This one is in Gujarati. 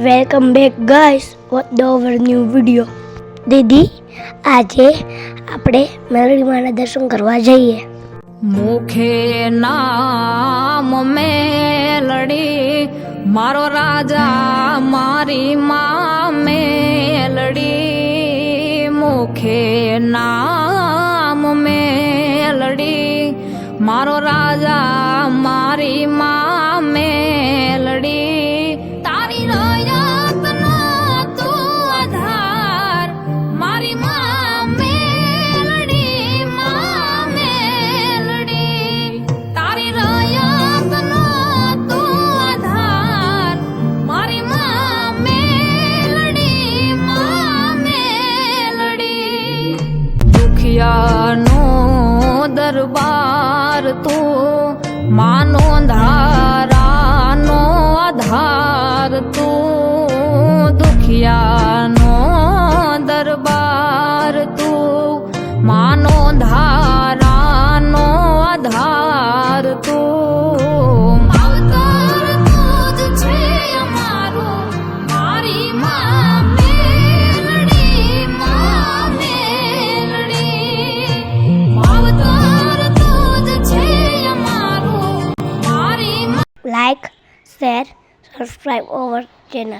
Welcome back guys what the our new video. દીદી, આજે આપણે મેલડીમાના દર્શન કરવા જઈએ. મુખે નામ મેલડી, મારો રાજા મારી માં મેલડી. મુખે નામ મેલડી, મારો રાજા મારી માં મેલડી. તારી રયાતનો તું આધાર, મારી માં મેલડી, માં મેલડી. તારી રયાતનો તું આધાર, મારી માં મેલડી, માં મેલડી. દુખિયાનો દરબાર તું, માનો ધારાનો આધાર તું. દુખિયાનો દરબાર તું, માનો ધારાનો આધાર તું. માવતર તું જ છે અમારું, મારી માં મેલડી, માં મેલડી. માવતર તું જ છે અમારું, મારી માં. Like, share, subscribe our channel.